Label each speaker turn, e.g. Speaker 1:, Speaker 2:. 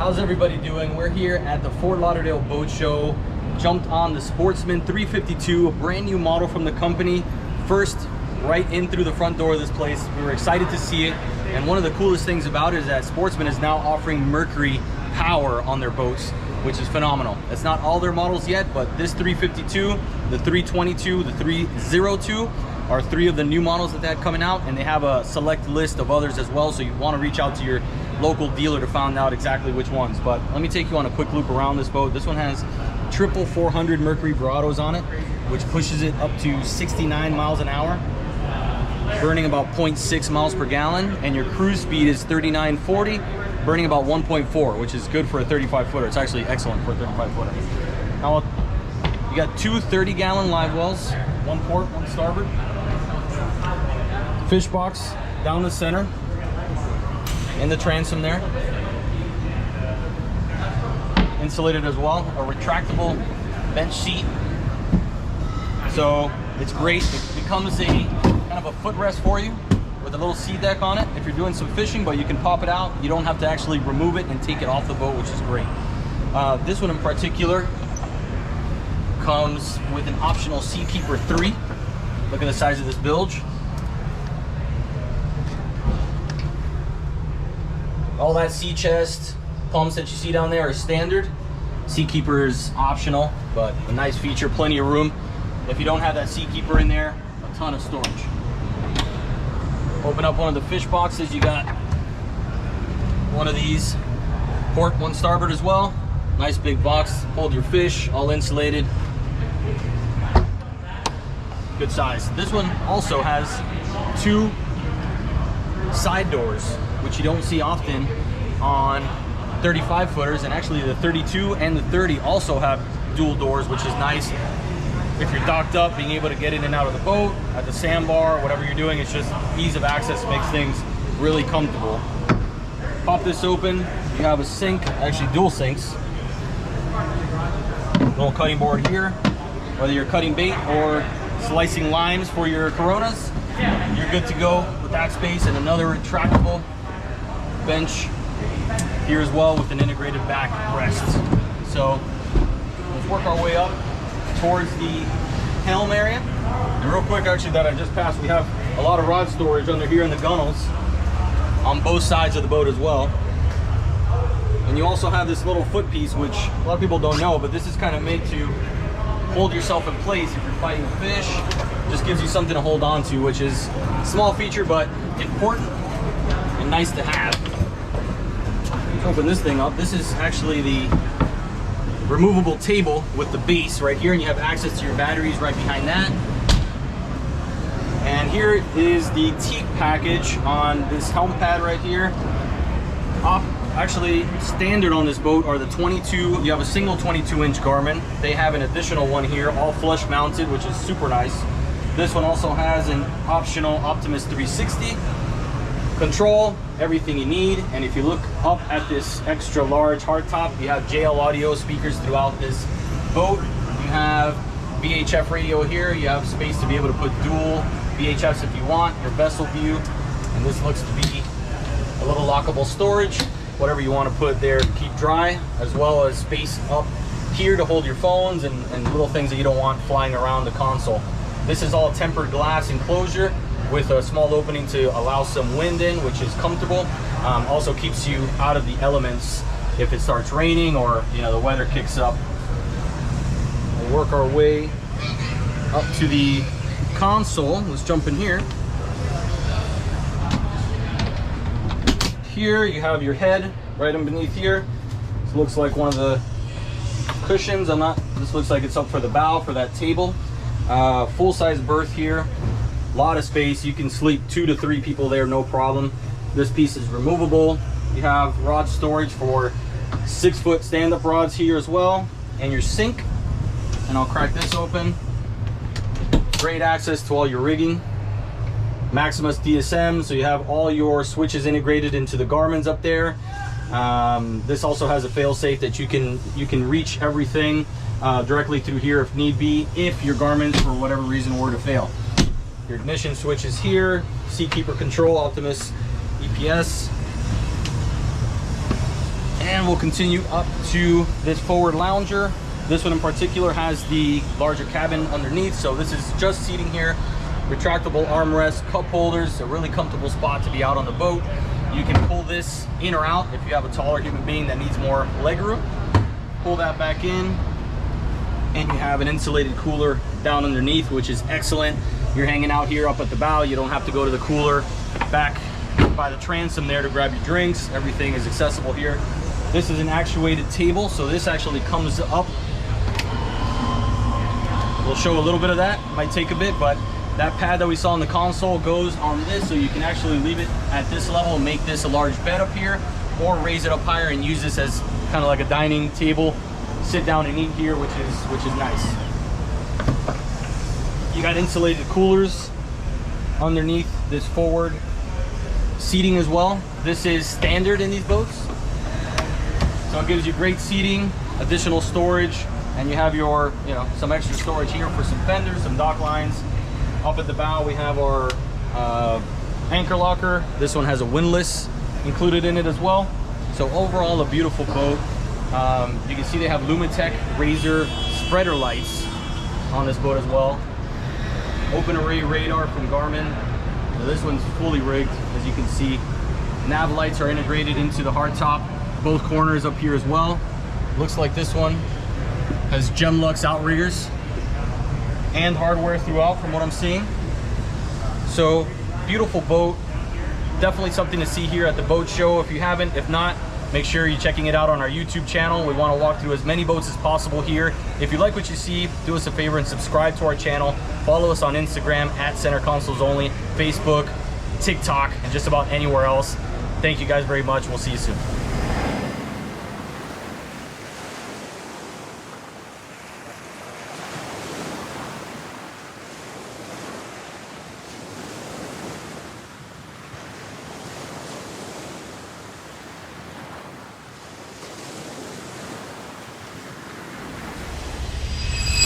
Speaker 1: How's everybody doing? We're here at the Fort Lauderdale Boat Show. Jumped on the Sportsman 352, a brand new model from the company. First, right in through the front door of this place. We were excited to see it. And one of the coolest things about it is that Sportsman is now offering Mercury power on their boats, which is phenomenal. It's not all their models yet, but this 352, the 322, the 302 are three of the new models that they had coming out, and they have a select list of others as well, so you want to reach out to your local dealer to find out exactly which ones. But let me take you on a quick loop around this boat. This one has triple 400 Mercury Verados on it, which pushes it up to 69 miles an hour, burning about 0.6 miles per gallon, and your cruise speed is 3940, burning about 1.4, which is good for a 35 footer. It's actually excellent for a 35 footer. Now, you got two 30-gallon live wells, one port, one starboard. Fish box down the center, in the transom there. Insulated as well, a retractable bench seat. So it's great. It becomes a kind of a footrest for you with a little sea deck on it if you're doing some fishing, but you can pop it out. You don't have to actually remove it and take it off the boat, which is great. This one in particular comes with an optional Seakeeper 3. Look at the size of this bilge. All that sea chest pumps that you see down there are standard. Seakeeper is optional, but a nice feature, plenty of room. If you don't have that Seakeeper in there, a ton of storage. Open up one of the fish boxes, you got one of these, port, one starboard as well. Nice big box, hold your fish, all insulated. Good size. This one also has two side doors, which you don't see often on 35 footers, and actually the 32 and the 30 also have dual doors, which is nice. If you're docked up, being able to get in and out of the boat, at the sandbar, whatever you're doing, it's just ease of access makes things really comfortable. Pop this open, you have a sink, actually dual sinks. Little cutting board here. Whether you're cutting bait or slicing limes for your Coronas, you're good to go with that space, and another retractable bench here as well with an integrated back rest. So let's work our way up towards the helm area. And real quick, actually, that I just passed, we have a lot of rod storage under here in the gunnels on both sides of the boat as well. And you also have this little foot piece, which a lot of people don't know, but this is kind of made to hold yourself in place if you're fighting a fish. Just gives you something to hold on to, which is a small feature, but important and nice to have. Let's open this thing up. This is actually the removable table with the base right here, and you have access to your batteries right behind that. And here is the teak package on this helm pad right here. Actually, standard on this boat are the 22, you have a single 22-inch Garmin. They have an additional one here, all flush mounted, which is super nice. This one also has an optional Optimus 360. Control, everything you need. And if you look up at this extra large hardtop, you have JL audio speakers throughout this boat. You have VHF radio here. You have space to be able to put dual VHFs if you want, your vessel view. And this looks to be a little lockable storage. Whatever you want to put there to keep dry, as well as space up here to hold your phones and little things that you don't want flying around the console. This is all tempered glass enclosure with a small opening to allow some wind in, which is comfortable. Also keeps you out of the elements if it starts raining or the weather kicks up. We'll work our way up to the console. Let's jump in here. Here you have your head right underneath here. This looks like one of the cushions. This looks like it's up for the bow for that table. Full-size berth here. A lot of space. You can sleep 2 to 3 people there, no problem. This piece is removable. You have rod storage for 6-foot stand-up rods here as well, and your sink. And I'll crack this open. Great access to all your rigging. Maximus DSM, so you have all your switches integrated into the Garmin's up there. This also has a fail-safe that you can reach everything directly through here if need be, if your Garmin's for whatever reason were to fail. Your ignition switch is here, Seakeeper control, Optimus EPS. And And we'll continue up to this forward lounger. This one in particular has the larger cabin underneath, so this is just seating here. Retractable armrest, cup holders, a really comfortable spot to be out on the boat. You can pull this in or out if you have a taller human being that needs more leg room. Pull that back in, and you have an insulated cooler down underneath, which is excellent. You're hanging out here up at the bow, you don't have to go to the cooler back by the transom there to grab your drinks. Everything is accessible here. This is an actuated table, so this actually comes up. We'll show a little bit of that, might take a bit, but that pad that we saw in the console goes on this, so you can actually leave it at this level and make this a large bed up here, or raise it up higher and use this as kind of like a dining table. Sit down and eat here, which is nice. You got insulated coolers underneath this forward seating as well. This is standard in these boats, so it gives you great seating, additional storage, and you have your, some extra storage here for some fenders, some dock lines. Up at the bow, we have our anchor locker. This one has a windlass included in it as well. So overall, a beautiful boat. You can see they have Lumitech Razor spreader lights on this boat as well. Open array radar from Garmin. So this one's fully rigged, as you can see. Nav lights are integrated into the hardtop. Both corners up here as well. Looks like this one has Gemlux outriggers and hardware throughout from what I'm seeing. So beautiful boat, definitely something to see here at the boat show if you haven't. If not, make sure you're checking it out on our YouTube channel. We want to walk through as many boats as possible here. If you like what you see, do us a favor and subscribe to our channel. Follow us on Instagram at Center Consoles Only, Facebook, TikTok, and just about anywhere else. Thank you guys very much. We'll see you soon.